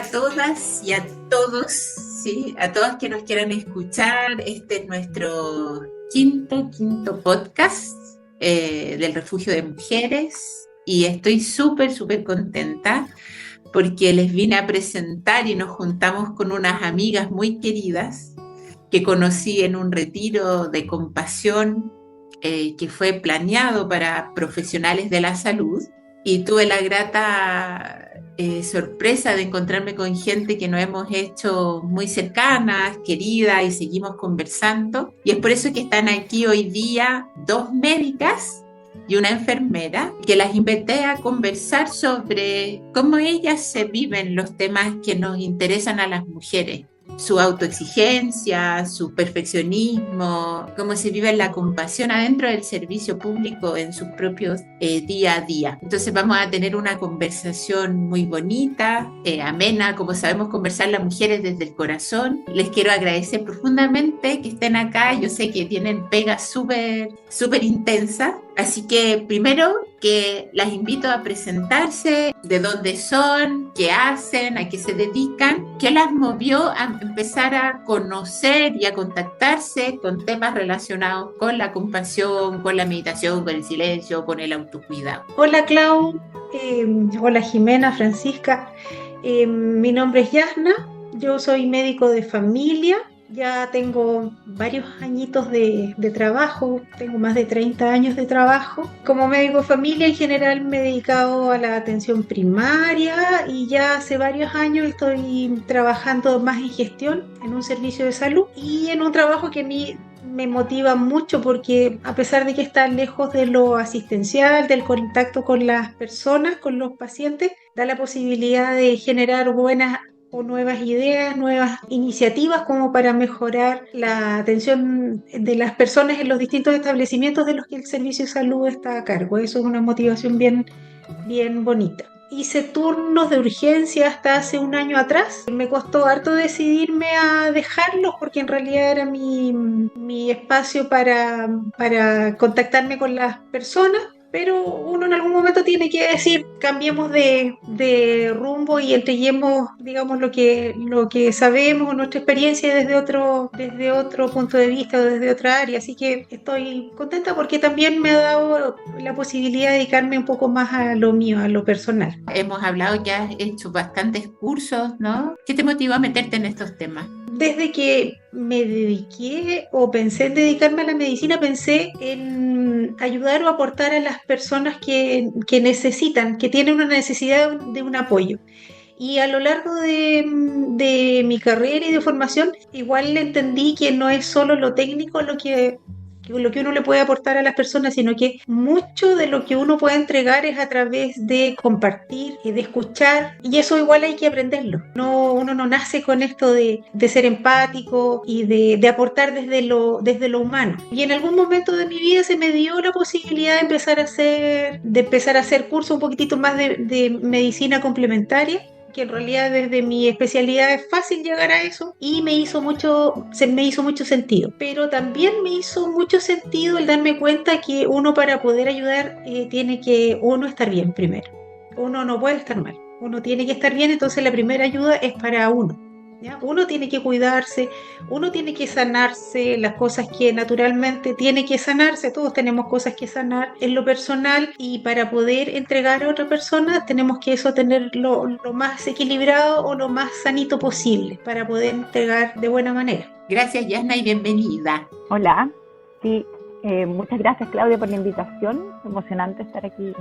a todas y a todos, ¿sí? A todas que nos quieran escuchar. Este es nuestro quinto podcast del Refugio de Mujeres y estoy súper contenta porque les vine a presentar y nos juntamos con unas amigas muy queridas que conocí en un retiro de compasión que fue planeado para profesionales de la salud. Y tuve la grata sorpresa de encontrarme con gente que nos hemos hecho muy cercanas, queridas, y seguimos conversando. Y es por eso que están aquí hoy día dos médicas y una enfermera, que las invité a conversar sobre cómo ellas se viven los temas que nos interesan a las mujeres. Su autoexigencia, su perfeccionismo, cómo se vive la compasión adentro del servicio público en sus propios día a día. Entonces vamos a tener una conversación muy bonita, amena, como sabemos conversar las mujeres desde el corazón. Les quiero agradecer profundamente que estén acá. Yo sé que tienen pegas súper intensas, así que primero que las invito a presentarse, de dónde son, qué hacen, a qué se dedican, qué las movió a empezar a conocer y a contactarse con temas relacionados con la compasión, con la meditación, con el silencio, con el autocuidado. Hola Clau, hola Jimena, Francisca, mi nombre es Yasna, yo soy médico de familia, ya tengo varios añitos de trabajo, tengo más de 30 años de trabajo. Como médico de familia en general me he dedicado a la atención primaria y ya hace varios años estoy trabajando más en gestión en un servicio de salud y en un trabajo que a mí me motiva mucho porque a pesar de que está lejos de lo asistencial, del contacto con las personas, con los pacientes, da la posibilidad de generar buenas o nuevas ideas, nuevas iniciativas como para mejorar la atención de las personas en los distintos establecimientos de los que el servicio de salud está a cargo. Eso es una motivación bien bonita. Hice turnos de urgencia hasta hace un año atrás. Me costó harto decidirme a dejarlos porque en realidad era mi espacio para contactarme con las personas, pero uno en algún momento tiene que decir, cambiemos de rumbo y entreguemos, digamos, lo que sabemos o nuestra experiencia desde otro punto de vista o desde otra área. Así que estoy contenta porque también me ha dado la posibilidad de dedicarme un poco más a lo mío, a lo personal. Hemos hablado que has hecho bastantes cursos, ¿no? ¿Qué te motivó a meterte en estos temas? Desde que me dediqué o pensé en dedicarme a la medicina, pensé en ayudar o aportar a las personas que necesitan, que tienen una necesidad de un apoyo. Y a lo largo de mi carrera y de formación, igual entendí que no es solo lo técnico lo que uno le puede aportar a las personas, sino que mucho de lo que uno puede entregar es a través de compartir y de escuchar, y eso igual hay que aprenderlo. Uno no nace con esto de ser empático y de aportar desde lo humano. Y en algún momento de mi vida se me dio la posibilidad de empezar a hacer cursos un poquitito más de medicina complementaria, que en realidad desde mi especialidad es fácil llegar a eso y me hizo mucho sentido. Pero también me hizo mucho sentido el darme cuenta que uno para poder ayudar tiene que uno estar bien primero. Uno no puede estar mal, uno tiene que estar bien, entonces la primera ayuda es para uno. ¿Ya? Uno tiene que cuidarse, uno tiene que sanarse las cosas que naturalmente tiene que sanarse, todos tenemos cosas que sanar en lo personal y para poder entregar a otra persona tenemos que eso tenerlo lo más equilibrado o lo más sanito posible para poder entregar de buena manera. Gracias, Yasna, y bienvenida. Hola, sí, muchas gracias Claudia por la invitación, emocionante estar aquí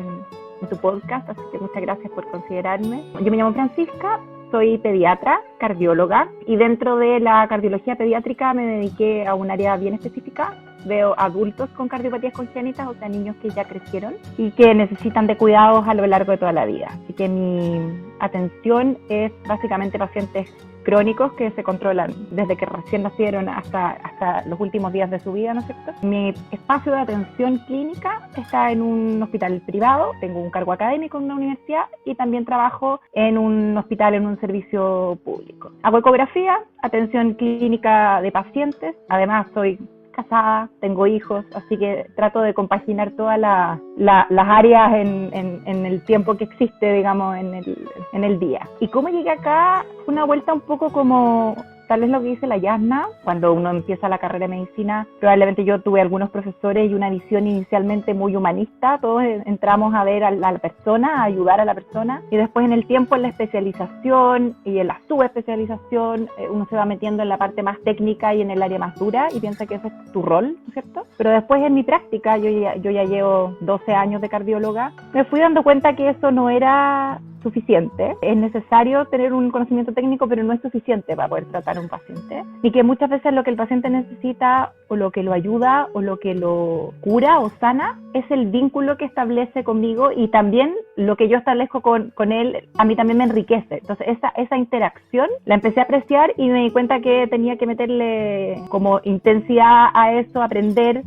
en tu podcast, así que muchas gracias por considerarme. Yo me llamo Francisca, soy pediatra, cardióloga, y dentro de la cardiología pediátrica me dediqué a un área bien específica. Veo adultos con cardiopatías congénitas, o sea, niños que ya crecieron y que necesitan de cuidados a lo largo de toda la vida. Así que mi atención es básicamente pacientes crónicos que se controlan desde que recién nacieron hasta los últimos días de su vida, ¿no es cierto? Mi espacio de atención clínica está en un hospital privado, tengo un cargo académico en una universidad y también trabajo en un hospital, en un servicio público. Hago ecografía, atención clínica de pacientes, además soy casada, tengo hijos, así que trato de compaginar todas las áreas en el tiempo que existe, digamos, en el día. Y cómo llegué acá fue una vuelta un poco como tal vez lo que dice la Yasna, cuando uno empieza la carrera de medicina, probablemente yo tuve algunos profesores y una visión inicialmente muy humanista, todos entramos a ver a la persona, a ayudar a la persona, y después en el tiempo en la especialización y en la subespecialización, uno se va metiendo en la parte más técnica y en el área más dura y piensa que ese es tu rol, ¿no es cierto? Pero después en mi práctica, yo ya llevo 12 años de cardióloga, me fui dando cuenta que eso no era suficiente. Es necesario tener un conocimiento técnico, pero no es suficiente para poder tratar a un paciente. Y que muchas veces lo que el paciente necesita, o lo que lo ayuda, o lo que lo cura o sana, es el vínculo que establece conmigo, y también lo que yo establezco con él, a mí también me enriquece. Entonces esa interacción la empecé a apreciar y me di cuenta que tenía que meterle como intensidad a eso, aprender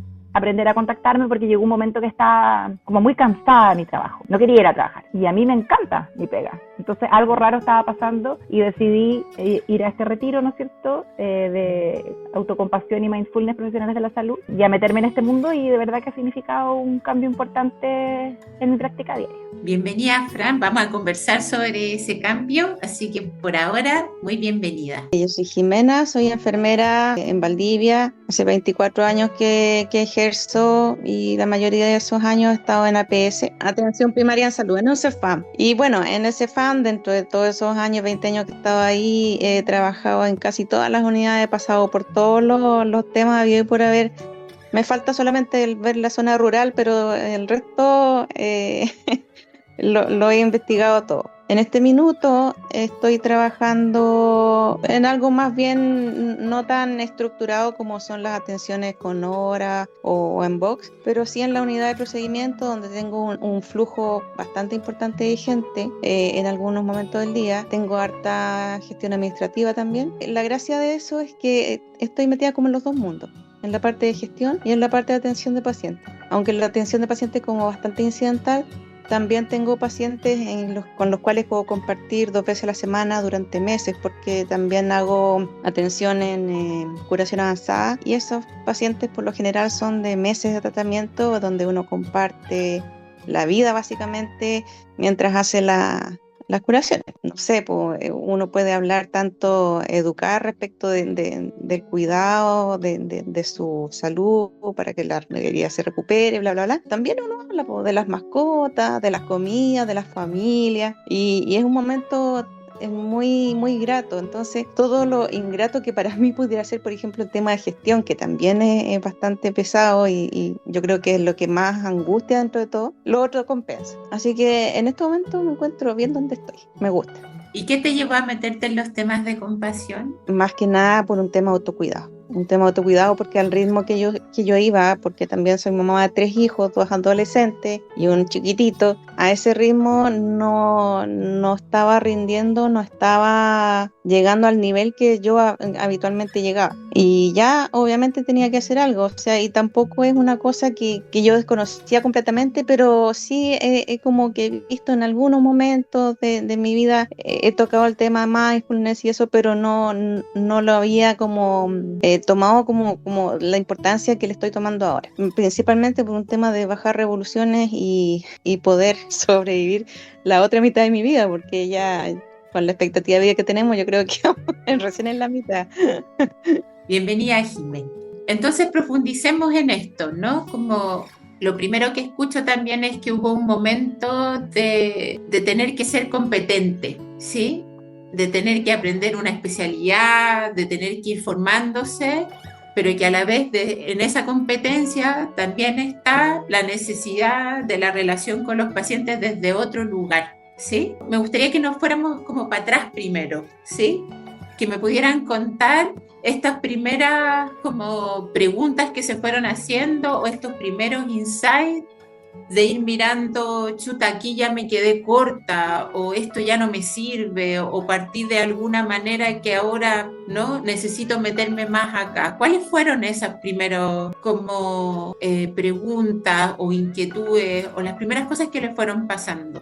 a contactarme, porque llegó un momento que estaba como muy cansada de mi trabajo, no quería ir a trabajar, y a mí me encanta mi pega. Entonces algo raro estaba pasando y decidí ir a este retiro, ¿no es cierto?, de autocompasión y mindfulness profesionales de la salud, y a meterme en este mundo, y de verdad que ha significado un cambio importante en mi práctica diaria. Bienvenida, Fran, vamos a conversar sobre ese cambio, así que por ahora, muy bienvenida. Yo soy Jimena, soy enfermera en Valdivia, hace 24 años que ejerzo, y la mayoría de esos años he estado en APS, Atención Primaria en Salud, en el CEFAM. Y bueno, en el CEFAM, dentro de todos esos años, 20 años que he estado ahí, he trabajado en casi todas las unidades, he pasado por todos los temas habido y por haber. Me falta solamente ver la zona rural, pero el resto lo he investigado todo. En este minuto estoy trabajando en algo más bien no tan estructurado como son las atenciones con hora o en box, pero sí en la unidad de procedimiento, donde tengo un flujo bastante importante de gente en algunos momentos del día. Tengo harta gestión administrativa también. La gracia de eso es que estoy metida como en los dos mundos, en la parte de gestión y en la parte de atención de pacientes. Aunque la atención de pacientes como bastante incidental, también tengo pacientes con los cuales puedo compartir 2 veces a la semana durante meses, porque también hago atención en curación avanzada, y esos pacientes por lo general son de meses de tratamiento, donde uno comparte la vida básicamente mientras hace las curaciones. No sé, pues, uno puede hablar tanto, educar respecto del cuidado de su salud para que la herida se recupere, bla, bla, bla. También uno habla de las mascotas, de las comidas, de las familias, y es un momento muy, muy grato. Entonces, todo lo ingrato que para mí pudiera ser, por ejemplo, el tema de gestión, que también es bastante pesado, y yo creo que es lo que más angustia dentro de todo, lo otro compensa. Así que en este momento me encuentro bien donde estoy, me gusta. ¿Y qué te llevó a meterte en los temas de compasión? Más que nada por un tema de autocuidado. Un tema de autocuidado, porque al ritmo que yo iba, porque también soy mamá de 3 hijos, 2 adolescentes y un chiquitito, a ese ritmo no estaba rindiendo, no estaba llegando al nivel que yo habitualmente llegaba. Y ya obviamente tenía que hacer algo, o sea, y tampoco es una cosa que yo desconocía completamente, pero sí he como que he visto en algunos momentos de mi vida, he tocado el tema de mindfulness y eso, pero no lo había como tomado como la importancia que le estoy tomando ahora, principalmente por un tema de bajar revoluciones y poder sobrevivir la otra mitad de mi vida, porque ya con la expectativa de vida que tenemos, yo creo que vamos recién en la mitad. Bienvenida, Jimena. Entonces profundicemos en esto, ¿no? Como lo primero que escucho también es que hubo un momento de tener que ser competente, ¿sí? De tener que aprender una especialidad, de tener que ir formándose, pero que a la vez en esa competencia también está la necesidad de la relación con los pacientes desde otro lugar, ¿sí? Me gustaría que nos fuéramos como para atrás primero, ¿sí? Que me pudieran contar estas primeras como preguntas que se fueron haciendo, o estos primeros insights de ir mirando, chuta, aquí ya me quedé corta, o esto ya no me sirve, o partir de alguna manera que ahora no necesito meterme más acá. ¿Cuáles fueron esas primeras como preguntas o inquietudes, o las primeras cosas que les fueron pasando?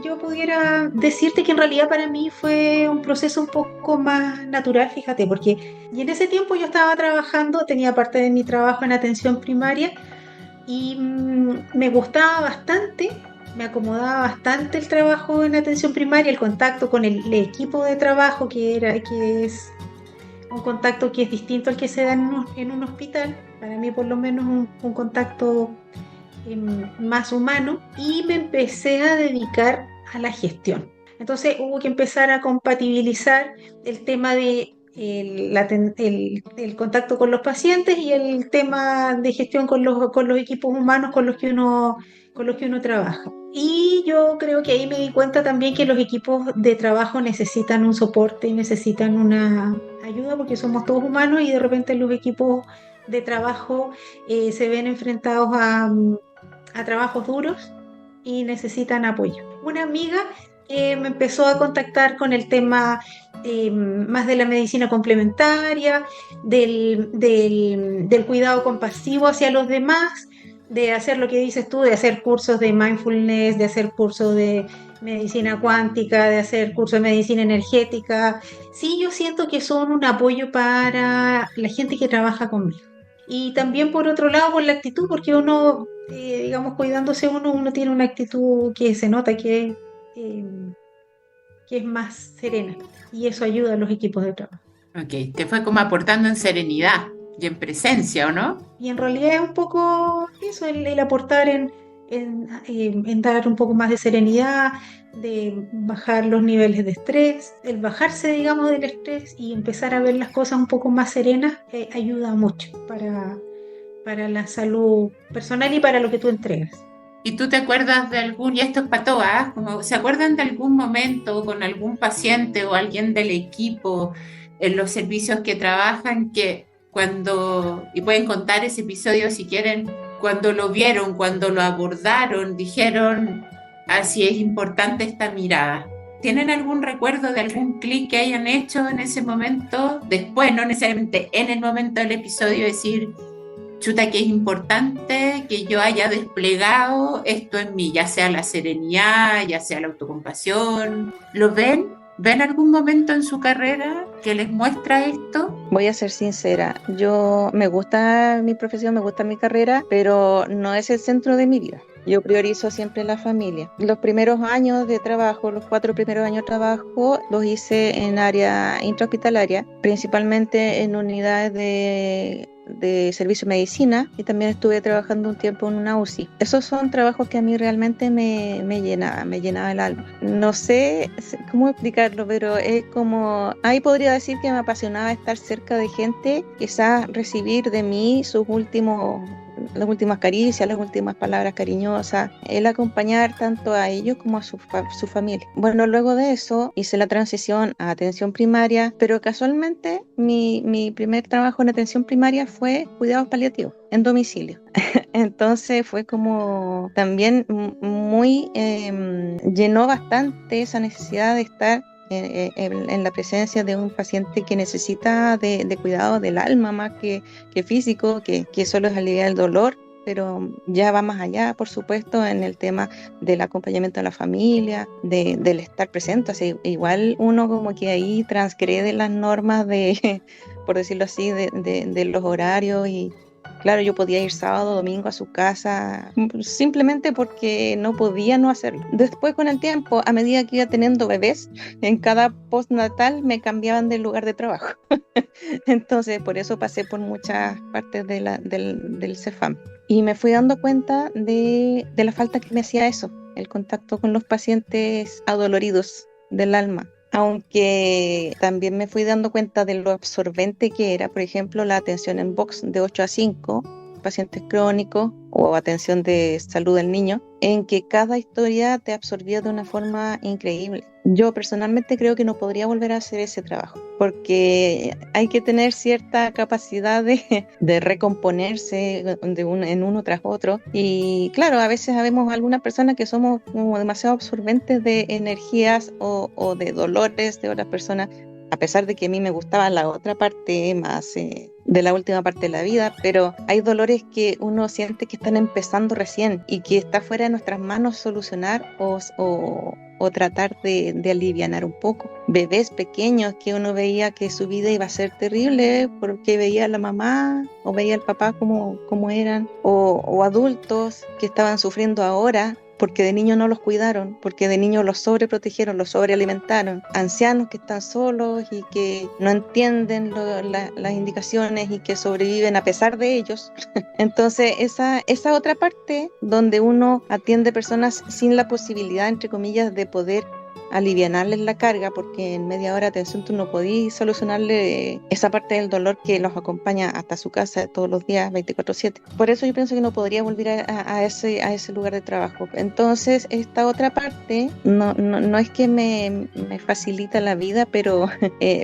yo pudiera decirte que en realidad para mí fue un proceso un poco más natural, fíjate, porque y en ese tiempo yo estaba trabajando, tenía parte de mi trabajo en atención primaria y me gustaba bastante, me acomodaba bastante el trabajo en atención primaria, el contacto con el equipo de trabajo que es un contacto que es distinto al que se da en un hospital, para mí por lo menos un contacto más humano, y me empecé a dedicar a la gestión. Entonces hubo que empezar a compatibilizar el tema de el contacto con los pacientes y el tema de gestión con los equipos humanos con los que uno trabaja. Y yo creo que ahí me di cuenta también que los equipos de trabajo necesitan un soporte y necesitan una ayuda porque somos todos humanos y de repente los equipos de trabajo se ven enfrentados a trabajos duros y necesitan apoyo. Una amiga me empezó a contactar con el tema más de la medicina complementaria, del cuidado compasivo hacia los demás, de hacer lo que dices tú, de hacer cursos de mindfulness, de hacer cursos de medicina cuántica, de hacer cursos de medicina energética. Sí, yo siento que son un apoyo para la gente que trabaja conmigo. Y también por otro lado por la actitud, porque uno, digamos, cuidándose uno tiene una actitud que se nota eh, que es más serena y eso ayuda a los equipos de trabajo. Ok, te fue como aportando en serenidad y en presencia, ¿o no? Y en realidad es un poco eso, el aportar en dar un poco más de serenidad, de bajar los niveles de estrés, el bajarse, digamos, del estrés y empezar a ver las cosas un poco más serenas, ayuda mucho para la salud personal y para lo que tú entregas. ¿Y tú te acuerdas de algún, y esto es para todas, como, ¿se acuerdan de algún momento con algún paciente o alguien del equipo en los servicios que trabajan que cuando, y pueden contar ese episodio si quieren, cuando lo vieron, cuando lo abordaron, dijeron, así es importante esta mirada? ¿Tienen algún recuerdo de algún clic que hayan hecho en ese momento? Después, no necesariamente en el momento del episodio, decir, chuta, que es importante que yo haya desplegado esto en mí, ya sea la serenidad, ya sea la autocompasión. ¿Lo ven? ¿Ven algún momento en su carrera que les muestra esto? Voy a ser sincera, yo me gusta mi profesión, me gusta mi carrera, pero no es el centro de mi vida. Yo priorizo siempre la familia. Los primeros años de trabajo, los 4 primeros años de trabajo, los hice en área intrahospitalaria, principalmente en unidades de servicio de medicina, y también estuve trabajando un tiempo en una UCI. Esos son trabajos que a mí realmente me llenaba el alma. No sé cómo explicarlo, pero es como, ahí podría decir que me apasionaba estar cerca de gente, quizás recibir de mí las últimas caricias, las últimas palabras cariñosas, el acompañar tanto a ellos como a su familia. Bueno, luego de eso hice la transición a atención primaria, pero casualmente mi primer trabajo en atención primaria fue cuidados paliativos en domicilio. Entonces fue como también muy, llenó bastante esa necesidad de estar en la presencia de un paciente que necesita de cuidado del alma más que físico, que solo es aliviar el dolor, pero ya va más allá, por supuesto, en el tema del acompañamiento de la familia, del estar presente. Así, igual uno como que ahí transgrede las normas por decirlo así, de los horarios. Y claro, yo podía ir sábado, domingo a su casa, simplemente porque no podía no hacerlo. Después, con el tiempo, a medida que iba teniendo bebés, en cada postnatal me cambiaban de lugar de trabajo. Entonces, por eso pasé por muchas partes del CEFAM. Y me fui dando cuenta de la falta que me hacía eso, el contacto con los pacientes adoloridos del alma. Aunque también me fui dando cuenta de lo absorbente que era, por ejemplo, la atención en box de 8 a 5, pacientes crónicos o atención de salud del niño, en que cada historia te absorbía de una forma increíble. Yo personalmente creo que no podría volver a hacer ese trabajo, porque hay que tener cierta capacidad de recomponerse en uno tras otro. Y claro, a veces habemos algunas personas que somos como demasiado absorbentes de energías o de dolores de otras personas, a pesar de que a mí me gustaba la otra parte más de la última parte de la vida, pero hay dolores que uno siente que están empezando recién y que está fuera de nuestras manos solucionar o tratar de alivianar un poco. Bebés pequeños que uno veía que su vida iba a ser terrible porque veía a la mamá o veía al papá como eran, o adultos que estaban sufriendo ahora porque de niños no los cuidaron, porque de niños los sobreprotegieron, los sobrealimentaron, ancianos que están solos y que no entienden las indicaciones y que sobreviven a pesar de ellos. Entonces esa otra parte donde uno atiende personas sin la posibilidad, entre comillas, de poder alivianarles la carga, porque en media hora de atención tú no podís solucionarle esa parte del dolor que los acompaña hasta su casa todos los días 24/7. Por eso yo pienso que no podría volver a ese lugar de trabajo. Entonces esta otra parte no es que me facilita la vida, pero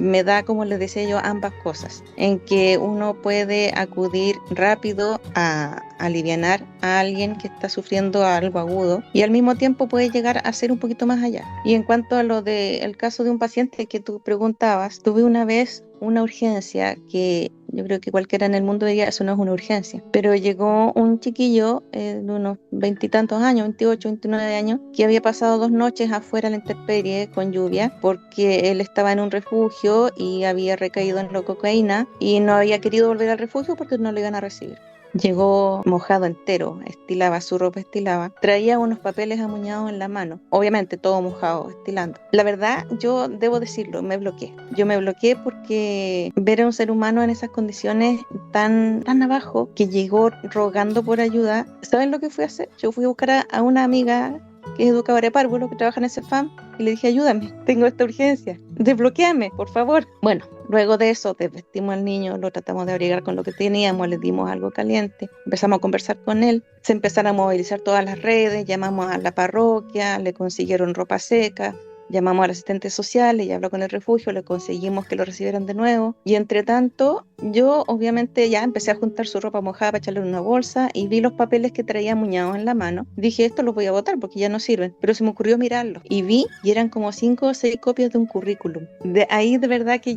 me da, como les decía yo, ambas cosas, en que uno puede acudir rápido a alivianar a alguien que está sufriendo algo agudo y al mismo tiempo puede llegar a ser un poquito más allá. Y en cuanto a lo del caso de un paciente que tú preguntabas, tuve una vez una urgencia que yo creo que cualquiera en el mundo diría eso no es una urgencia, pero llegó un chiquillo de unos 20 y tantos años, 28, 29 años, que había pasado 2 noches afuera a la intemperie con lluvia porque él estaba en un refugio y había recaído en la cocaína y no había querido volver al refugio porque no lo iban a recibir. Llegó mojado entero, estilaba, su ropa estilaba, traía unos papeles amuñados en la mano, obviamente todo mojado, estilando. La verdad, yo debo decirlo, me bloqueé. Yo me bloqueé porque ver a un ser humano en esas condiciones tan abajo, que llegó rogando por ayuda, ¿saben lo que fui a hacer? Yo fui a buscar a una amiga que es educadora de párvulos, que trabaja en ese CEFAM, y le dije, ayúdame, tengo esta urgencia, desbloquéame, por favor. Bueno, luego de eso, desvestimos al niño, lo tratamos de abrigar con lo que teníamos, le dimos algo caliente, empezamos a conversar con él, se empezaron a movilizar todas las redes, llamamos a la parroquia, le consiguieron ropa seca, llamamos al asistente social, ella habló con el refugio, le conseguimos que lo recibieran de nuevo. Y entre tanto, yo obviamente ya empecé a juntar su ropa mojada para echarle en una bolsa y vi los papeles que traía amuñados en la mano. Dije, esto los voy a botar porque ya no sirven. Pero se me ocurrió mirarlos y vi, y eran como 5 o 6 copias de un currículum. De ahí de verdad que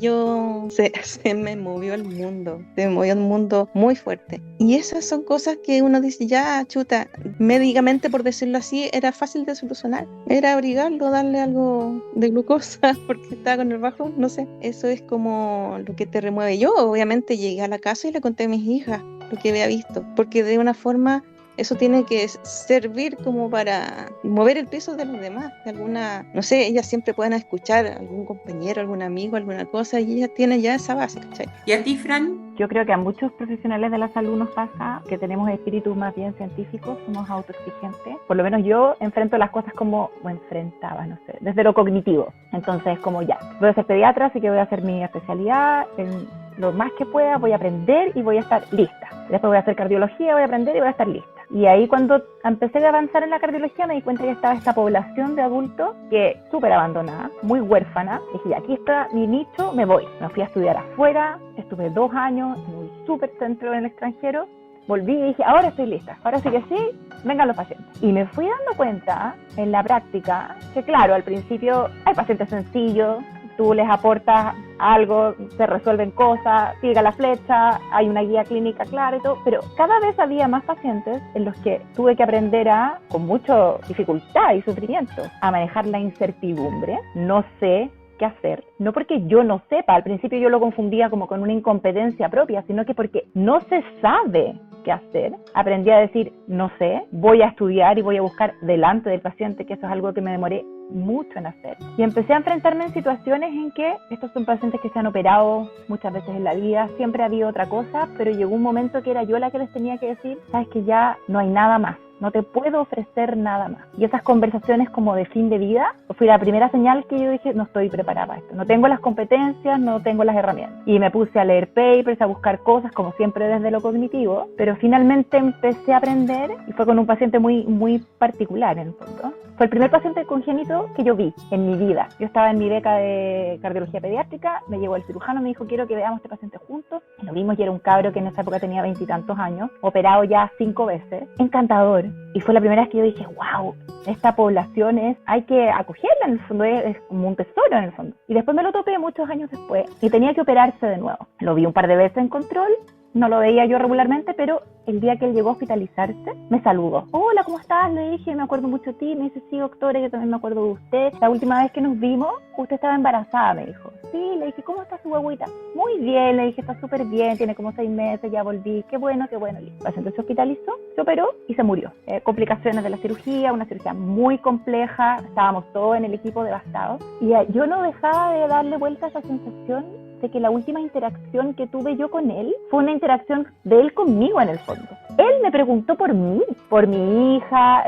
se me movió el mundo. Se me movió el mundo muy fuerte. Y esas son cosas que uno dice, ya, chuta, médicamente, por decirlo así, era fácil de solucionar. Era abrigarlo, darle algo de glucosa porque estaba con el bajo, no sé, eso es como lo que te remueve. Yo obviamente llegué a la casa y le conté a mis hijas lo que había visto, porque de una forma eso tiene que servir como para mover el piso de los demás, de alguna, no sé, ellas siempre pueden escuchar a algún compañero, algún amigo, alguna cosa, y ellas tienen ya esa base, ¿cachai? ¿Y a ti, Fran? Yo creo que a muchos profesionales de la salud nos pasa que tenemos espíritus más bien científicos, somos autoexigentes. Por lo menos yo enfrento las cosas como, o enfrentaba, no sé, desde lo cognitivo. Entonces, como ya, voy a ser pediatra, así que voy a hacer mi especialidad, en lo más que pueda voy a aprender y voy a estar lista. Después voy a hacer cardiología, voy a aprender y voy a estar lista. Y ahí cuando empecé a avanzar en la cardiología me di cuenta que estaba esta población de adultos que súper abandonada, muy huérfana. Dije, ya, aquí está mi nicho, me voy. Me fui a estudiar afuera, estuve 2 años en un súper centro en el extranjero. Volví y dije, ahora estoy lista, ahora sí que sí, vengan los pacientes. Y me fui dando cuenta en la práctica que claro, al principio hay pacientes sencillos, tú les aportas algo, se resuelven cosas, siga la flecha, hay una guía clínica clara y todo, pero cada vez había más pacientes en los que tuve que aprender con mucha dificultad y sufrimiento, a manejar la incertidumbre. No sé qué hacer, no porque yo no sepa, al principio yo lo confundía como con una incompetencia propia, sino que porque no se sabe qué hacer, aprendí a decir, no sé, voy a estudiar y voy a buscar delante del paciente, que eso es algo que me demoré mucho en hacer. Y empecé a enfrentarme en situaciones en que estos son pacientes que se han operado muchas veces en la vida, siempre ha habido otra cosa, pero llegó un momento que era yo la que les tenía que decir, sabes que ya no hay nada más. No te puedo ofrecer nada más. Y esas conversaciones como de fin de vida, fue la primera señal que yo dije, no estoy preparada para esto. No tengo las competencias, no tengo las herramientas. Y me puse a leer papers, a buscar cosas, como siempre desde lo cognitivo. Pero finalmente empecé a aprender, y fue con un paciente muy, muy particular en el fondo, Fue el primer paciente congénito que yo vi en mi vida. Yo estaba en mi beca de cardiología pediátrica, me llegó el cirujano, me dijo, quiero que veamos a este paciente juntos. Y lo vimos y era un cabro que en esa época tenía 20 y tantos años, operado ya 5 veces. Encantador. Y fue la primera vez que yo dije, wow, esta población hay que acogerla, en el fondo es como un tesoro en el fondo. Y después me lo topé muchos años después y tenía que operarse de nuevo. Lo vi un par de veces en control, no lo veía yo regularmente, pero el día que él llegó a hospitalizarse, me saludó. Hola, ¿cómo estás? Le dije, me acuerdo mucho de ti. Me dice, sí, doctora, yo también me acuerdo de usted. La última vez que nos vimos, usted estaba embarazada, me dijo. Sí, le dije, ¿cómo está su guaguita? Muy bien, le dije, está súper bien, tiene como 6 meses, ya volví. Qué bueno, listo. El paciente se hospitalizó, se operó y se murió. Complicaciones de la cirugía, una cirugía muy compleja, estábamos todos en el equipo devastados. Y yo no dejaba de darle vuelta a esa sensación de que la última interacción que tuve yo con él fue una interacción de él conmigo en el fondo. Él me preguntó por mí, por mi hija,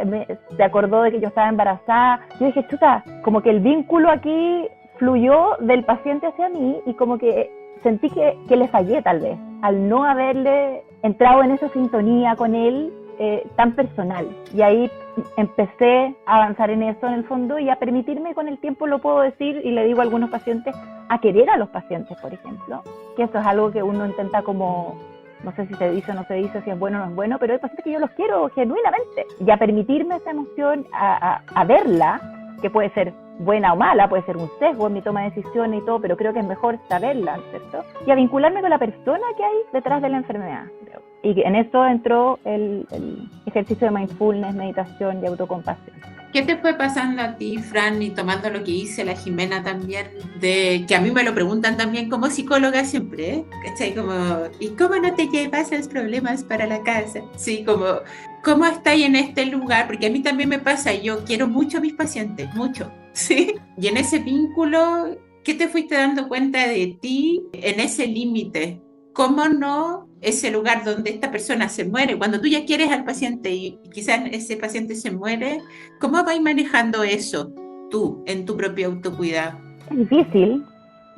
se acordó de que yo estaba embarazada. Yo dije, chuta, como que el vínculo aquí fluyó del paciente hacia mí y como que sentí que le fallé tal vez, al no haberle entrado en esa sintonía con él tan personal. Y ahí empecé a avanzar en eso en el fondo y a permitirme con el tiempo, lo puedo decir y le digo a algunos pacientes, a querer a los pacientes, por ejemplo, que eso es algo que uno intenta como, no sé si se dice o no se dice, si es bueno o no es bueno, pero hay pacientes que yo los quiero genuinamente y a permitirme esa emoción, a verla, que puede ser buena o mala, puede ser un sesgo en mi toma de decisiones y todo, pero creo que es mejor saberla, ¿cierto? Y a vincularme con la persona que hay detrás de la enfermedad, creo. Y en eso entró el ejercicio de mindfulness, meditación y autocompasión. ¿Qué te fue pasando a ti, Fran, y tomando lo que dice la Jimena también, de que a mí me lo preguntan también como psicóloga siempre, ¿cachai? Como, ¿y cómo no te llevas los problemas para la casa? Sí, como, ¿cómo estáis en este lugar? Porque a mí también me pasa, yo quiero mucho a mis pacientes, mucho, ¿sí? Y en ese vínculo, ¿qué te fuiste dando cuenta de ti en ese límite? ¿Cómo no ese lugar donde esta persona se muere? Cuando tú ya quieres al paciente y quizás ese paciente se muere, ¿cómo vais manejando eso tú en tu propio autocuidado? Es difícil.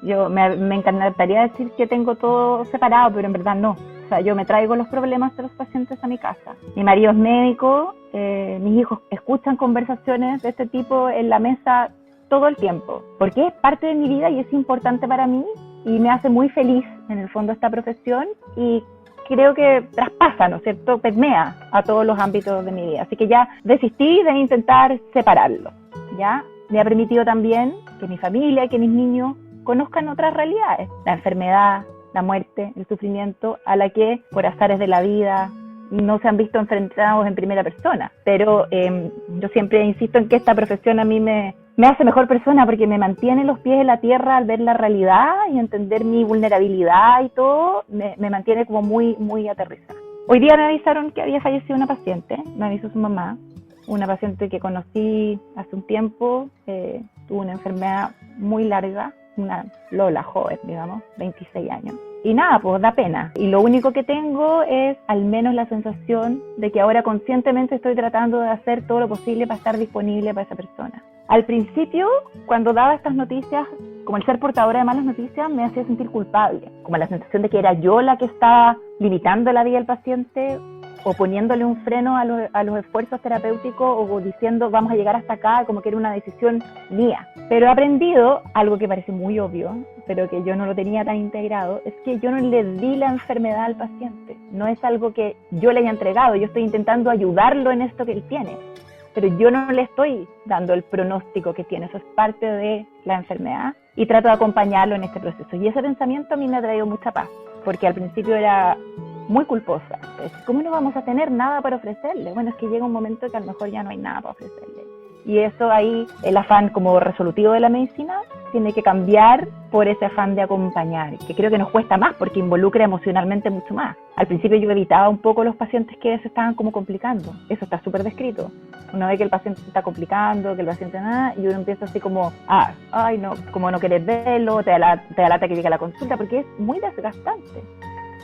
Yo me encantaría decir que tengo todo separado, pero en verdad no. O sea, yo me traigo los problemas de los pacientes a mi casa. Mi marido es médico, mis hijos escuchan conversaciones de este tipo en la mesa todo el tiempo, porque es parte de mi vida y es importante para mí y me hace muy feliz en el fondo esta profesión y creo que traspasa, ¿no es cierto?, permea a todos los ámbitos de mi vida. Así que ya desistí de intentar separarlo, ¿ya? Me ha permitido también que mi familia y que mis niños conozcan otras realidades, la enfermedad, la muerte, el sufrimiento, a la que por azares de la vida no se han visto enfrentados en primera persona. Pero yo siempre insisto en que esta profesión a mí me hace mejor persona porque me mantiene los pies en la tierra al ver la realidad y entender mi vulnerabilidad y todo, me mantiene como muy, muy aterrizada. Hoy día me avisaron que había fallecido una paciente, me avisó su mamá, una paciente que conocí hace un tiempo, tuvo una enfermedad muy larga, una Lola joven, digamos, 26 años. Y nada, pues da pena. Y lo único que tengo es al menos la sensación de que ahora conscientemente estoy tratando de hacer todo lo posible para estar disponible para esa persona. Al principio, cuando daba estas noticias, como el ser portadora de malas noticias, me hacía sentir culpable. Como la sensación de que era yo la que estaba limitando la vida del paciente o poniéndole un freno a los esfuerzos terapéuticos o diciendo vamos a llegar hasta acá, como que era una decisión mía. Pero he aprendido, algo que parece muy obvio, pero que yo no lo tenía tan integrado, es que yo no le di la enfermedad al paciente. No es algo que yo le haya entregado, yo estoy intentando ayudarlo en esto que él tiene. Pero yo no le estoy dando el pronóstico que tiene, eso es parte de la enfermedad y trato de acompañarlo en este proceso. Y ese pensamiento a mí me ha traído mucha paz, porque al principio era muy culposa. Entonces, ¿cómo no vamos a tener nada para ofrecerle? Bueno, es que llega un momento que a lo mejor ya no hay nada para ofrecerle. Y eso ahí, el afán como resolutivo de la medicina, tiene que cambiar por ese afán de acompañar, que creo que nos cuesta más porque involucra emocionalmente mucho más. Al principio yo evitaba un poco los pacientes que se estaban como complicando. Eso está súper descrito. Uno ve que el paciente se está complicando, que el paciente nada, y uno empieza así como, ay no, como no querés verlo, te da lata que llegue a la consulta, porque es muy desgastante.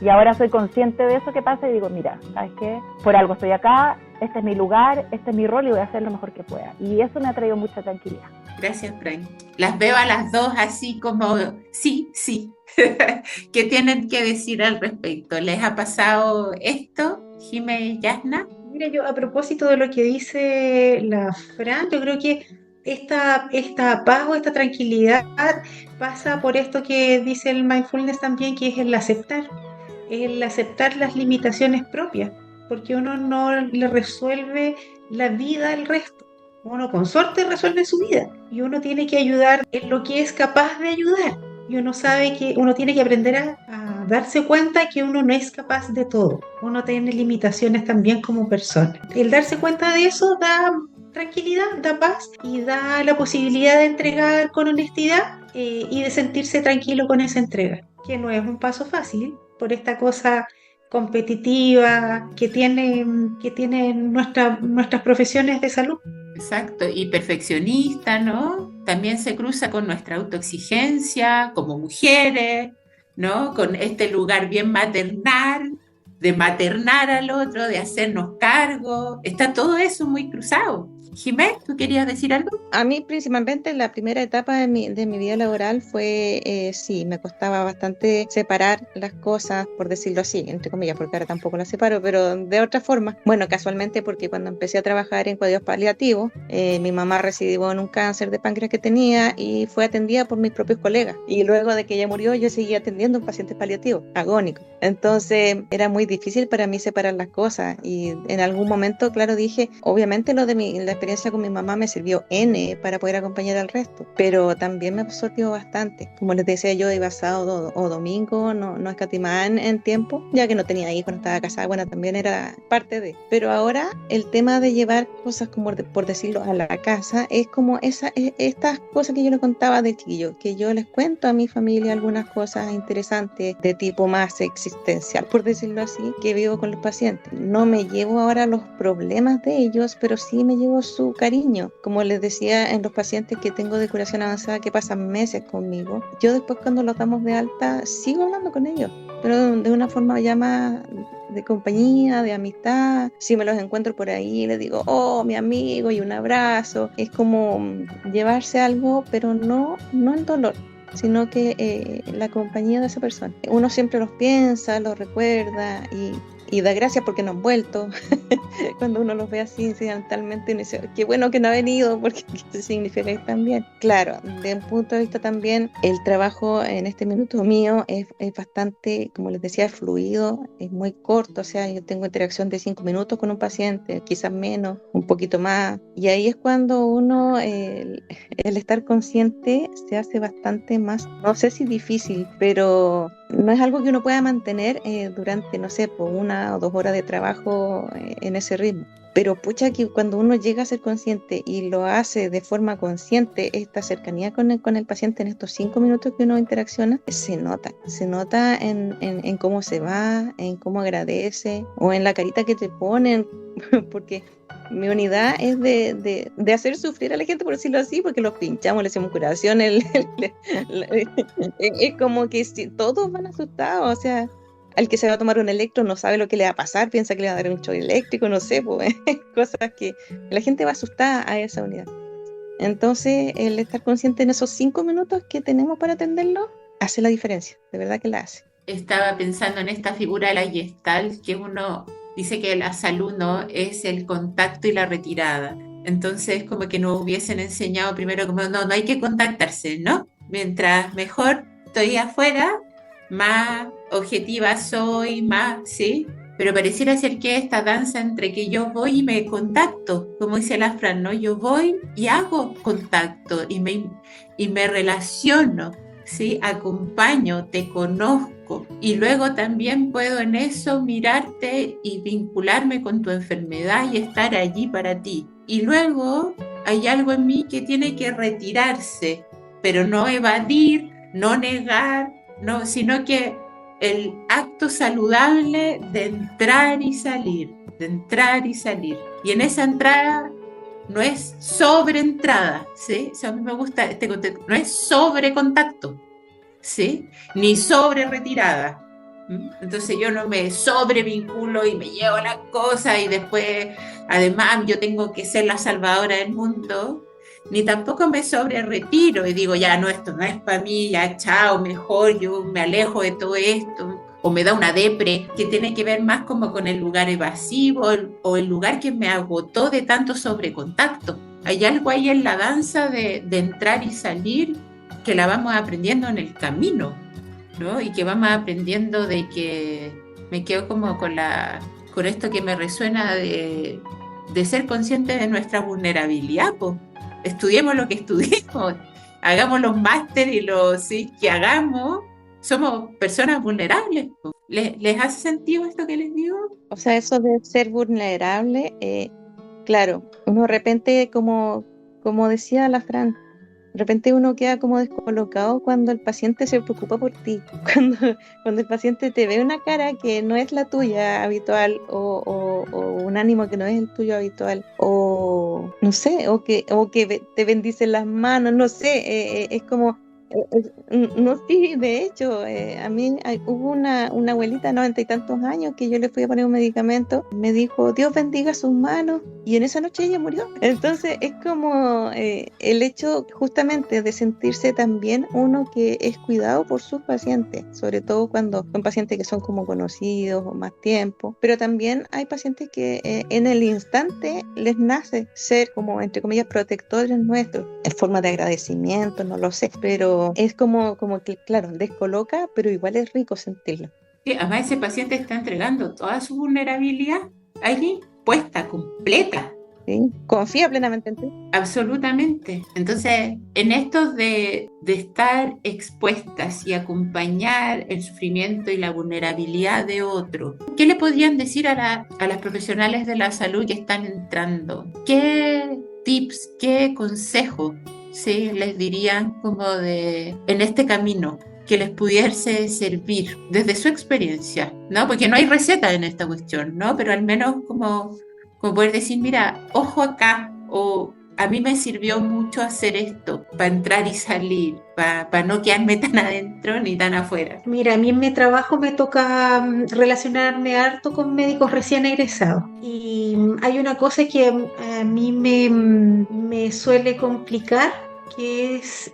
Y ahora soy consciente de eso que pasa y digo, mira, ¿sabes qué? Por algo estoy acá, este es mi lugar, este es mi rol y voy a hacer lo mejor que pueda. Y eso me ha traído mucha tranquilidad. Gracias, Fran. Las veo a las dos así como, sí. ¿Qué tienen que decir al respecto? ¿Les ha pasado esto, Jimé y Yasna? Mira, yo a propósito de lo que dice la Fran, yo creo que esta paz o esta tranquilidad pasa por esto que dice el mindfulness también, que es el aceptar las limitaciones propias, porque uno no le resuelve la vida al resto. Uno con suerte resuelve su vida y uno tiene que ayudar en lo que es capaz de ayudar. Y uno sabe que uno tiene que aprender a darse cuenta que uno no es capaz de todo. Uno tiene limitaciones también como persona. El darse cuenta de eso da tranquilidad, da paz y da la posibilidad de entregar con honestidad y de sentirse tranquilo con esa entrega, que no es un paso fácil por esta cosa competitiva que tienen nuestras profesiones de salud. Exacto, y perfeccionista, ¿no? También se cruza con nuestra autoexigencia como mujeres, ¿no? Con este lugar bien maternal, de maternar al otro, de hacernos cargo. Está todo eso muy cruzado. Jimé, ¿tú querías decir algo? A mí principalmente la primera etapa de mi vida laboral fue, sí, me costaba bastante separar las cosas, por decirlo así, entre comillas, porque ahora tampoco las separo, pero de otra forma. Bueno, casualmente porque cuando empecé a trabajar en cuidados paliativos, mi mamá recibió en un cáncer de páncreas que tenía y fue atendida por mis propios colegas. Y luego de que ella murió, yo seguía atendiendo a un paciente paliativo, agónico. Entonces era muy difícil para mí separar las cosas y en algún momento, claro, dije, obviamente la experiencia con mi mamá me sirvió para poder acompañar al resto, pero también me absorbió bastante. Como les decía, yo iba sábado o domingo, no escatimaba en tiempo, ya que no tenía hijos, no estaba casada, bueno, también era parte de. Pero ahora el tema de llevar cosas, como por decirlo, a la casa, es como estas cosas que yo les contaba de chiquillo, que yo les cuento a mi familia algunas cosas interesantes de tipo más existencial, por decirlo así, que vivo con los pacientes. No me llevo ahora los problemas de ellos, pero sí me llevo su cariño. Como les decía, en los pacientes que tengo de curación avanzada que pasan meses conmigo, yo después cuando los damos de alta sigo hablando con ellos, pero de una forma ya más de compañía, de amistad. Si me los encuentro por ahí, les digo, oh, mi amigo, y un abrazo. Es como llevarse algo, pero no el dolor, sino que la compañía de esa persona. Uno siempre los piensa, los recuerda y da gracias porque no han vuelto. Cuando uno los ve así incidentalmente, uno dice, qué bueno que no ha venido, porque eso significa que están bien. Claro, de un punto de vista también, el trabajo en este minuto mío es bastante, como les decía, es fluido, es muy corto, o sea, yo tengo interacción de 5 minutos con un paciente, quizás menos, un poquito más, y ahí es cuando uno, el estar consciente se hace bastante más, no sé si difícil, pero no es algo que uno pueda mantener durante, no sé, por 1 o 2 horas de trabajo en ese ritmo. Pero pucha, que cuando uno llega a ser consciente y lo hace de forma consciente, esta cercanía con el paciente en estos 5 minutos que uno interacciona, se nota en cómo se va, en cómo agradece o en la carita que te ponen, porque mi unidad es de hacer sufrir a la gente, por decirlo así, porque los pinchamos, le hacemos curación, es como que todos van asustados, o sea, al que se va a tomar un electro no sabe lo que le va a pasar, piensa que le va a dar un shock eléctrico, no sé, pues, cosas que la gente va asustada a esa unidad. Entonces, el estar consciente en esos 5 minutos que tenemos para atenderlo, hace la diferencia, de verdad que la hace. Estaba pensando en esta figura de la Gestalt, que uno dice que la salud no es el contacto y la retirada. Entonces, como que nos hubiesen enseñado primero como no hay que contactarse, ¿no? Mientras mejor estoy afuera, más objetiva soy, más, ¿sí? Pero pareciera ser que esta danza entre que yo voy y me contacto, como dice la Fran, ¿no? Yo voy y hago contacto y me relaciono, ¿sí? Acompaño, te conozco y luego también puedo en eso mirarte y vincularme con tu enfermedad y estar allí para ti. Y luego hay algo en mí que tiene que retirarse, pero no evadir, no negar, no, sino que el acto saludable de entrar y salir, de entrar y salir. Y en esa entrada no es sobreentrada, ¿sí? O sea, a mí me gusta este contexto, no es sobre contacto, ¿sí? Ni sobre retirada. Entonces yo no me sobrevinculo y me llevo las cosas y después, además, yo tengo que ser la salvadora del mundo, ni tampoco me sobre retiro y digo, ya no, esto no es para mí, ya chao, mejor yo me alejo de todo esto. o me da una depre, que tiene que ver más como con el lugar evasivo o el lugar que me agotó de tanto sobrecontacto. Hay algo ahí en la danza de entrar y salir que la vamos aprendiendo en el camino, ¿no? Y que vamos aprendiendo de que me quedo como con esto que me resuena de ser consciente de nuestra vulnerabilidad, pues. Estudiemos lo que estudiemos, hagamos los máster y los sí, que hagamos, somos personas vulnerables. ¿Les hace sentido esto que les digo? O sea, eso de ser vulnerable, claro, uno de repente, como decía la Fran, de repente uno queda como descolocado cuando el paciente se preocupa por ti, cuando el paciente te ve una cara que no es la tuya habitual o un ánimo que no es el tuyo habitual o no sé, o que te bendicen las manos, no sé, es como... No, sí, de hecho, a mí hubo una abuelita de 90 y tantos años que yo le fui a poner un medicamento, me dijo, Dios bendiga sus manos, y en esa noche ella murió. Entonces es como el hecho justamente de sentirse también uno que es cuidado por sus pacientes, sobre todo cuando son pacientes que son como conocidos o más tiempo, pero también hay pacientes que en el instante les nace ser como, entre comillas, protectores nuestros, en forma de agradecimiento, no lo sé, pero es como que, claro, descoloca, pero igual es rico sentirlo. Sí, además ese paciente está entregando toda su vulnerabilidad allí, puesta, completa. ¿Sí? Confía plenamente en ti. Absolutamente. Entonces, en esto de estar expuestas y acompañar el sufrimiento y la vulnerabilidad de otro, ¿qué le podrían decir a las profesionales de la salud que están entrando? ¿Qué tips, qué consejos, sí, les dirían como en este camino que les pudiese servir desde su experiencia, ¿no? Porque no hay receta en esta cuestión, ¿no? Pero al menos como poder decir, mira, ojo acá, o a mí me sirvió mucho hacer esto para entrar y salir, para no quedarme tan adentro ni tan afuera. Mira, a mí en mi trabajo me toca relacionarme harto con médicos recién egresados y hay una cosa que a mí me suele complicar, que es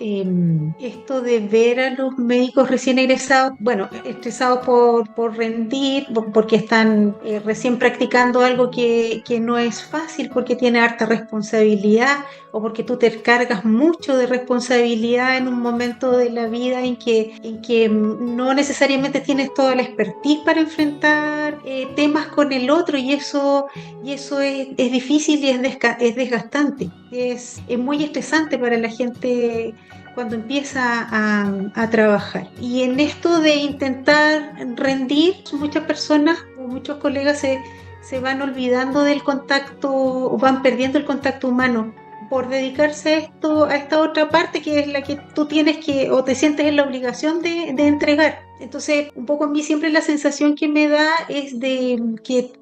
esto de ver a los médicos recién egresados, bueno, estresados por rendir, porque están recién practicando algo que no es fácil, porque tiene harta responsabilidad o porque tú te cargas mucho de responsabilidad en un momento de la vida en que no necesariamente tienes toda la expertise para enfrentar temas con el otro, y eso es difícil y es desgastante. Es muy estresante para la gente cuando empieza a trabajar. Y en esto de intentar rendir, muchas personas o muchos colegas se van olvidando del contacto o van perdiendo el contacto humano por dedicarse a esta otra parte que es la que tú tienes que o te sientes en la obligación de entregar. Entonces, un poco a mí siempre la sensación que me da es de que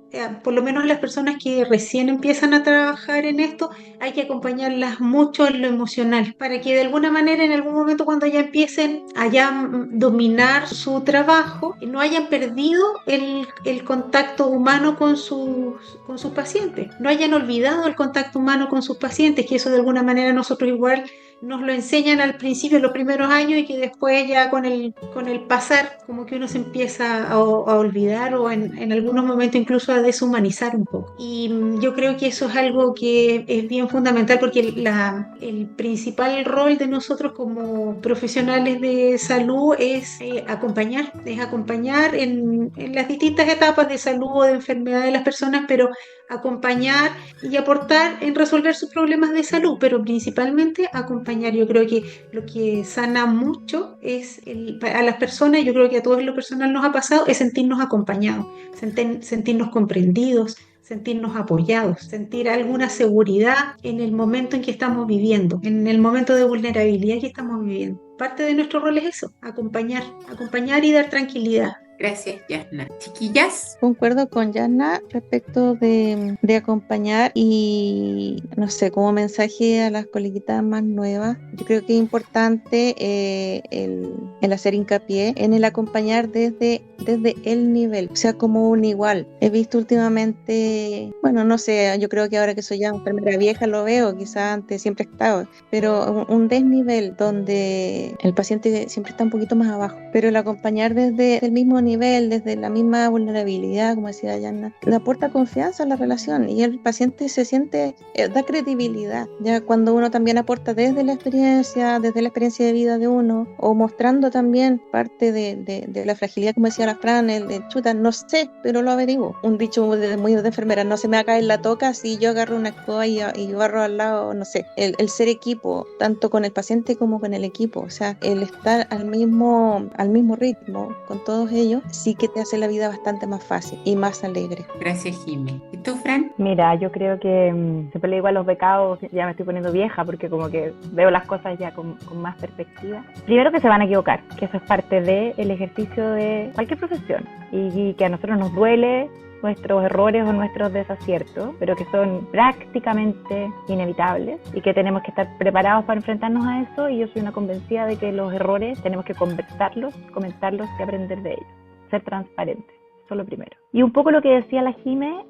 por lo menos las personas que recién empiezan a trabajar en esto, hay que acompañarlas mucho en lo emocional, para que de alguna manera en algún momento cuando ya empiecen a ya dominar su trabajo, no hayan perdido el contacto humano con sus pacientes, no hayan olvidado el contacto humano con sus pacientes, que eso de alguna manera nosotros igual nos lo enseñan al principio, los primeros años, y que después ya con el pasar como que uno se empieza a olvidar o en algunos momentos incluso a deshumanizar un poco. Y yo creo que eso es algo que es bien fundamental, porque el principal rol de nosotros como profesionales de salud es acompañar en las distintas etapas de salud o de enfermedad de las personas, pero acompañar y aportar en resolver sus problemas de salud, pero principalmente acompañar. Yo creo que lo que sana mucho es a las personas, yo creo que a todos en lo personal nos ha pasado, es sentirnos acompañados, sentirnos comprendidos, sentirnos apoyados, sentir alguna seguridad en el momento en que estamos viviendo, en el momento de vulnerabilidad que estamos viviendo. Parte de nuestro rol es eso, acompañar y dar tranquilidad. Gracias, Yasna. Chiquillas. Concuerdo con Yasna respecto de acompañar, y no sé, como mensaje a las coleguitas más nuevas, yo creo que es importante el hacer hincapié en el acompañar desde el nivel, o sea, como un igual. He visto últimamente, bueno, no sé, yo creo que ahora que soy ya enfermera vieja lo veo, quizás antes siempre he estado, pero un desnivel donde el paciente siempre está un poquito más abajo, pero el acompañar desde el mismo nivel nivel, desde la misma vulnerabilidad, como decía Yanna, le aporta confianza a la relación y el paciente se siente, da credibilidad, ya cuando uno también aporta desde la experiencia de vida de uno, o mostrando también parte de la fragilidad, como decía la Fran, el de chuta, no sé, pero lo averiguo. Un dicho muy de enfermera, no se me va a caer la toca si yo agarro una escoba y barro al lado, no sé. El ser equipo, tanto con el paciente como con el equipo, o sea, el estar al mismo ritmo con todos ellos, sí que te hace la vida bastante más fácil y más alegre. Gracias, Jimmy. ¿Y tú, Fran? Mira, yo creo que siempre le digo a los becados, ya me estoy poniendo vieja porque como que veo las cosas ya con más perspectiva. Primero, que se van a equivocar, que eso es parte del ejercicio de cualquier profesión y que a nosotros nos duele nuestros errores o nuestros desaciertos, pero que son prácticamente inevitables y que tenemos que estar preparados para enfrentarnos a eso, y yo soy una convencida de que los errores tenemos que conversarlos, comentarlos y aprender de ellos, ser transparentes, eso es lo primero. Y un poco lo que decía la Jime,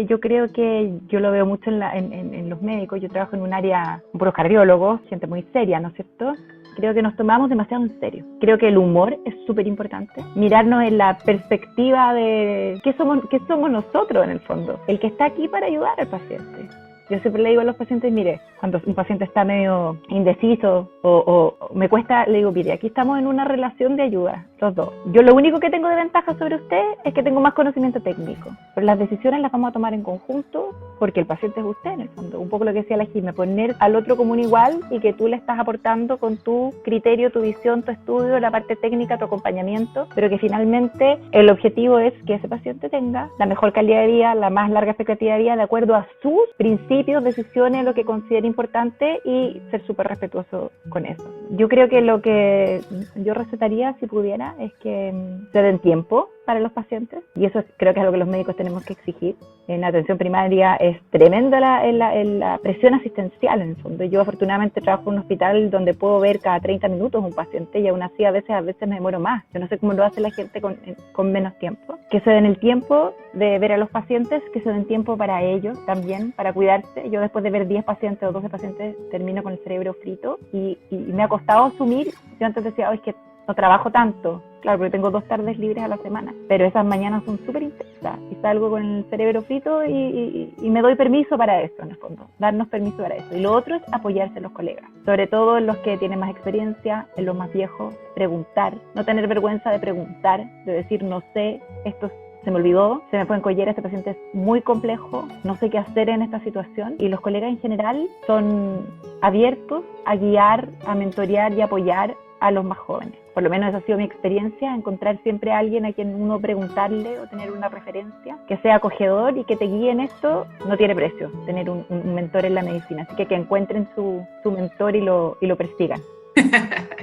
yo creo que yo lo veo mucho en los médicos. Yo trabajo en un área, puros cardiólogos, gente muy seria, ¿no es cierto? Creo que nos tomamos demasiado en serio. Creo que el humor es súper importante. Mirarnos en la perspectiva de qué somos nosotros en el fondo. El que está aquí para ayudar al paciente. Yo siempre le digo a los pacientes, mire, cuando un paciente está medio indeciso o me cuesta, le digo, mire, aquí estamos en una relación de ayuda, los dos. Yo lo único que tengo de ventaja sobre usted es que tengo más conocimiento técnico, pero las decisiones las vamos a tomar en conjunto porque el paciente es usted en el fondo. Un poco lo que decía la Jimé, poner al otro como un igual y que tú le estás aportando con tu criterio, tu visión, tu estudio, la parte técnica, tu acompañamiento, pero que finalmente el objetivo es que ese paciente tenga la mejor calidad de vida, la más larga expectativa de vida de acuerdo a sus principios, decisiones, lo que considere importante, y ser súper respetuoso con eso. Yo creo que lo que yo recetaría, si pudiera, es que se den tiempo para los pacientes, y eso creo que es algo que los médicos tenemos que exigir. En la atención primaria es tremenda la presión asistencial en el fondo. Yo afortunadamente trabajo en un hospital donde puedo ver cada 30 minutos un paciente, y aún así a veces me demoro más. Yo no sé cómo lo hace la gente con menos tiempo. Que se den el tiempo de ver a los pacientes, que se den tiempo para ellos también, para cuidarse. Yo después de ver 10 pacientes o 12 pacientes termino con el cerebro frito, y me ha costado asumir. Yo antes decía, es que no trabajo tanto, claro, porque tengo 2 tardes libres a la semana, pero esas mañanas son súper intensas y salgo con el cerebro frito y me doy permiso para eso, en el fondo, darnos permiso para eso. Y lo otro es apoyarse en los colegas, sobre todo en los que tienen más experiencia, en los más viejos, preguntar, no tener vergüenza de preguntar, de decir no sé, esto se me olvidó, se me fue en collera, este paciente es muy complejo, no sé qué hacer en esta situación. Y los colegas en general son abiertos a guiar, a mentorear y apoyar a los más jóvenes. Por lo menos esa ha sido mi experiencia, encontrar siempre a alguien a quien uno preguntarle o tener una referencia que sea acogedor y que te guíe en esto. No tiene precio tener un mentor en la medicina, así que encuentren su mentor y lo persigan.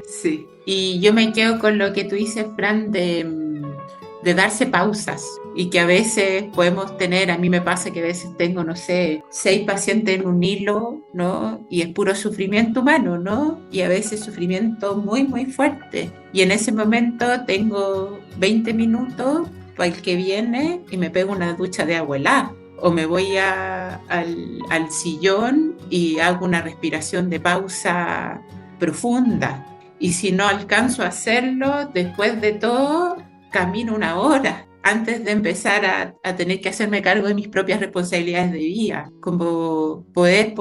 Sí, y yo me quedo con lo que tú dices, Fran, de darse pausas, y que a veces podemos tener, a mí me pasa que a veces tengo, no sé, 6 pacientes en un hilo, ¿no? Y es puro sufrimiento humano, ¿no? Y a veces sufrimiento muy, muy fuerte. Y en ese momento tengo 20 minutos para el que viene y me pego una ducha de agua helada. O me voy al sillón y hago una respiración de pausa profunda. Y si no alcanzo a hacerlo, después de todo, camino 1 hora antes de empezar a tener que hacerme cargo de mis propias responsabilidades de vida, como poder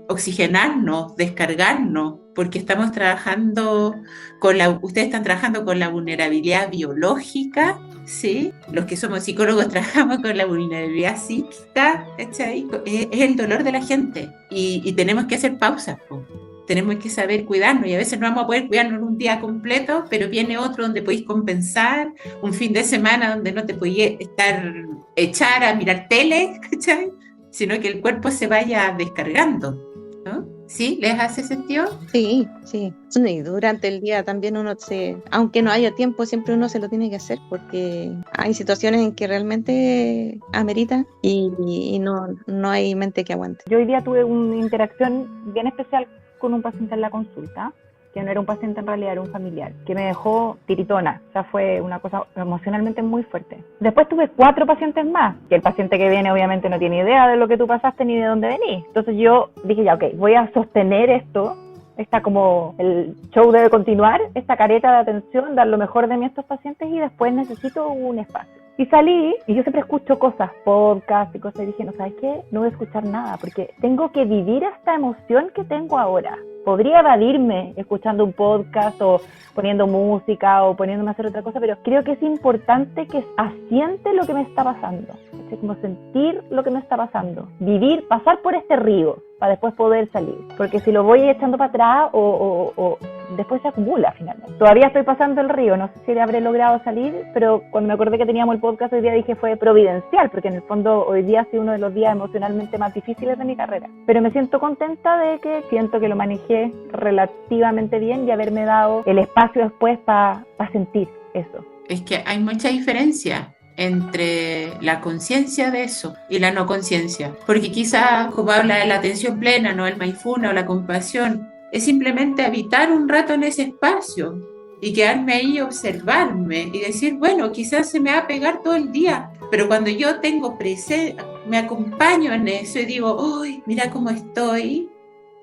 oxigenarnos, descargarnos, porque estamos trabajando ustedes están trabajando con la vulnerabilidad biológica, ¿sí? Los que somos psicólogos trabajamos con la vulnerabilidad psíquica, ¿cachai? Es el dolor de la gente, y tenemos que hacer pausas, pues. Tenemos que saber cuidarnos, y a veces no vamos a poder cuidarnos un día completo, pero viene otro donde podéis compensar, un fin de semana donde no te podéis echar a mirar tele, ¿cachai? Sino que el cuerpo se vaya descargando, ¿no? ¿Sí? ¿Les hace sentido? Sí. Y durante el día también aunque no haya tiempo, siempre uno se lo tiene que hacer, porque hay situaciones en que realmente ameritan y no hay mente que aguante. Yo hoy día tuve una interacción bien especial con un paciente en la consulta, que no era un paciente en realidad, era un familiar, que me dejó tiritona. O sea, fue una cosa emocionalmente muy fuerte. Después tuve 4 pacientes más, que el paciente que viene obviamente no tiene idea de lo que tú pasaste ni de dónde venís. Entonces yo dije, ya, ok, voy a sostener esto está como el show debe continuar, esta careta de atención, dar lo mejor de mí a estos pacientes y después necesito un espacio. Y salí, y yo siempre escucho cosas, podcast y cosas, y dije, no, ¿sabes qué? No voy a escuchar nada, porque tengo que vivir esta emoción que tengo ahora. Podría evadirme escuchando un podcast o poniendo música o poniéndome a hacer otra cosa, pero creo que es importante que asiente lo que me está pasando, es como sentir lo que me está pasando, vivir, pasar por este río para después poder salir, porque si lo voy echando para atrás o después se acumula finalmente. Todavía estoy pasando el río, no sé si habré logrado salir, pero cuando me acordé que teníamos el podcast hoy día dije fue providencial, porque en el fondo hoy día ha sido uno de los días emocionalmente más difíciles de mi carrera, pero me siento contenta de que siento que lo manejé relativamente bien y haberme dado el espacio después para sentir eso. Es que hay mucha diferencia entre la conciencia de eso y la no conciencia, porque quizás como habla de la atención plena, no el mindfulness o la compasión, es simplemente habitar un rato en ese espacio y quedarme ahí y observarme y decir, bueno, quizás se me va a pegar todo el día, pero cuando yo tengo me acompaño en eso y digo, ¡ay, mira cómo estoy!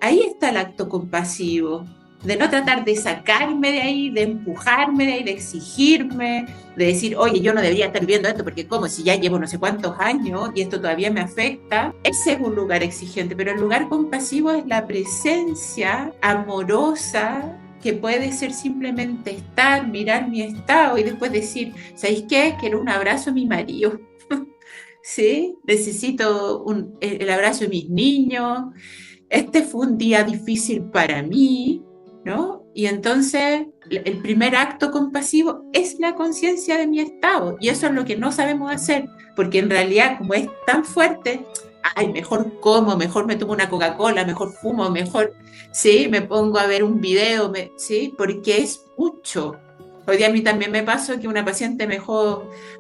Ahí está el acto compasivo, de no tratar de sacarme de ahí, de empujarme de ahí, de exigirme, de decir, oye, yo no debería estar viendo esto porque como si ya llevo no sé cuántos años y esto todavía me afecta. Ese es un lugar exigente, pero el lugar compasivo es la presencia amorosa que puede ser simplemente estar, mirar mi estado y después decir, ¿sabéis qué? Quiero un abrazo a mi marido. ¿Sí? Necesito el abrazo de mis niños. Este fue un día difícil para mí, ¿no? Y entonces el primer acto compasivo es la conciencia de mi estado, y eso es lo que no sabemos hacer, porque en realidad como es tan fuerte, ay, mejor como, mejor me tomo una Coca-Cola, mejor fumo, mejor, sí, me pongo a ver un video, sí, porque es mucho. Hoy día a mí también me pasó que una paciente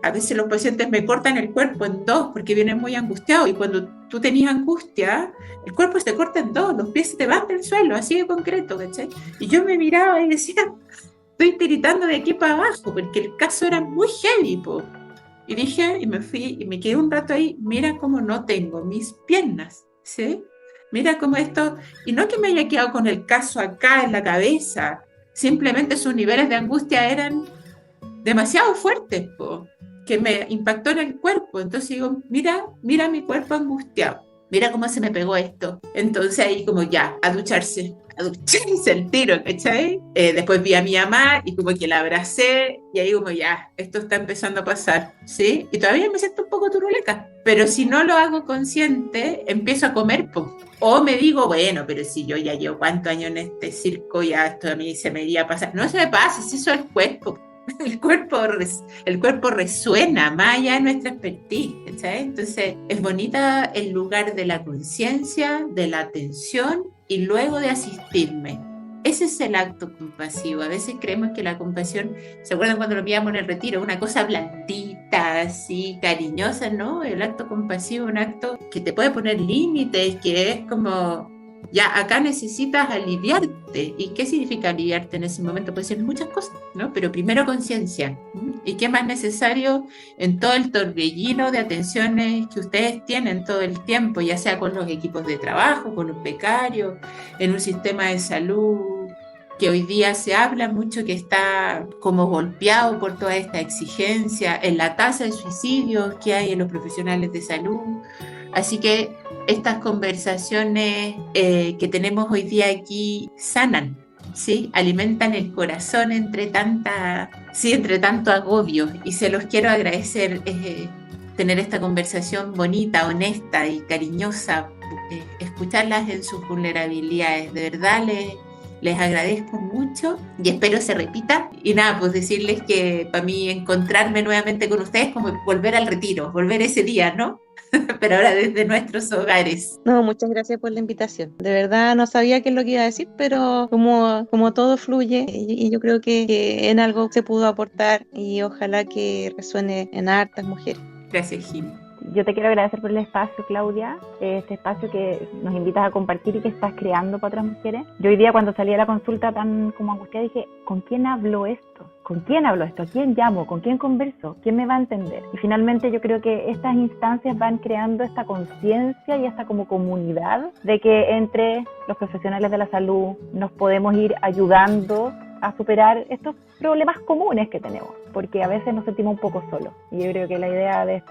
a veces los pacientes me cortan el cuerpo en dos porque vienen muy angustiados, y cuando tú tenías angustia, el cuerpo se corta en dos, los pies se te van del suelo, así de concreto, ¿cachai? Y yo me miraba y decía, estoy tiritando de aquí para abajo, porque el caso era muy heavy, po. Y dije, y me fui, y me quedé un rato ahí, mira cómo no tengo mis piernas, ¿sí? Mira cómo esto, y no que me haya quedado con el caso acá en la cabeza, simplemente sus niveles de angustia eran demasiado fuertes, que me impactó en el cuerpo. Entonces digo, mira mi cuerpo angustiado, mira cómo se me pegó esto. Entonces ahí como ya, a ducharse el tiro, ¿cachai? Después vi a mi mamá y como que la abracé y ahí como ya, esto está empezando a pasar, ¿sí? Y todavía me siento un poco turuleca, pero si no lo hago consciente, empiezo a comer, o me digo, bueno, pero si yo ya llevo cuántos años en este circo, ya esto a mí se me iría a pasar. No se me pasa, es eso el cuerpo. El cuerpo resuena más allá de nuestra expertise, ¿sabes? Entonces es bonita el lugar de la conciencia, de la atención y luego de asistirme. Ese es el acto compasivo. A veces creemos que la compasión, ¿se acuerdan cuando lo veíamos en el retiro? Una cosa blandita, así, cariñosa, ¿no? El acto compasivo es un acto que te puede poner límites, que es como, ya, acá necesitas aliviarte. ¿Y qué significa aliviarte en ese momento? Puede ser muchas cosas, ¿no? Pero primero conciencia. ¿Y qué más necesario en todo el torbellino de atenciones que ustedes tienen todo el tiempo, ya sea con los equipos de trabajo, con los becarios, en un sistema de salud que hoy día se habla mucho que está como golpeado por toda esta exigencia, en la tasa de suicidios que hay en los profesionales de salud? Así que estas conversaciones que tenemos hoy día aquí sanan, ¿sí? Alimentan el corazón entre tanto agobio, y se los quiero agradecer tener esta conversación bonita, honesta y cariñosa, escucharlas en sus vulnerabilidades. De verdad les agradezco mucho y espero se repita. Y nada, pues decirles que para mí encontrarme nuevamente con ustedes es como volver al retiro, volver ese día, ¿no? Pero ahora desde nuestros hogares. No, muchas gracias por la invitación. De verdad no sabía qué es lo que iba a decir, pero como todo fluye, y yo creo que en algo se pudo aportar y ojalá que resuene en hartas mujeres. Gracias, Jim. Yo te quiero agradecer por el espacio, Claudia, este espacio que nos invitas a compartir y que estás creando para otras mujeres. Yo hoy día cuando salí a la consulta tan como angustiada dije, ¿con quién hablo esto? ¿Con quién hablo esto? ¿A quién llamo? ¿Con quién converso? ¿Quién me va a entender? Y finalmente yo creo que estas instancias van creando esta conciencia y esta como comunidad de que entre los profesionales de la salud nos podemos ir ayudando a superar estos problemas comunes que tenemos, porque a veces nos sentimos un poco solos. Y yo creo que la idea de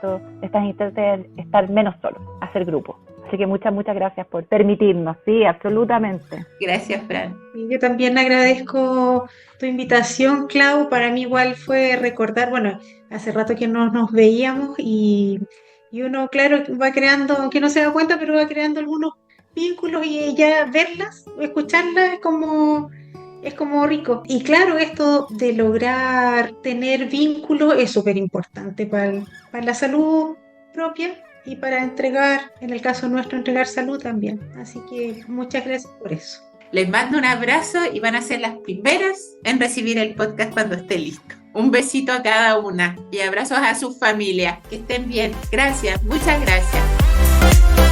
estas instancias es estar menos solos, hacer grupo. Así que muchas gracias por permitirnos, sí, absolutamente. Gracias, Fran. Y yo también agradezco tu invitación, Clau. Para mí igual fue recordar, bueno, hace rato que no nos veíamos y uno, claro, va creando, aunque no se da cuenta, pero va creando algunos vínculos y ya verlas, escucharlas es como rico. Y claro, esto de lograr tener vínculos es súper importante para la salud propia y para entregar, en el caso nuestro, entregar salud también. Así que muchas gracias por eso. Les mando un abrazo y van a ser las primeras en recibir el podcast cuando esté listo. Un besito a cada una y abrazos a sus familias. Que estén bien. Gracias, muchas gracias.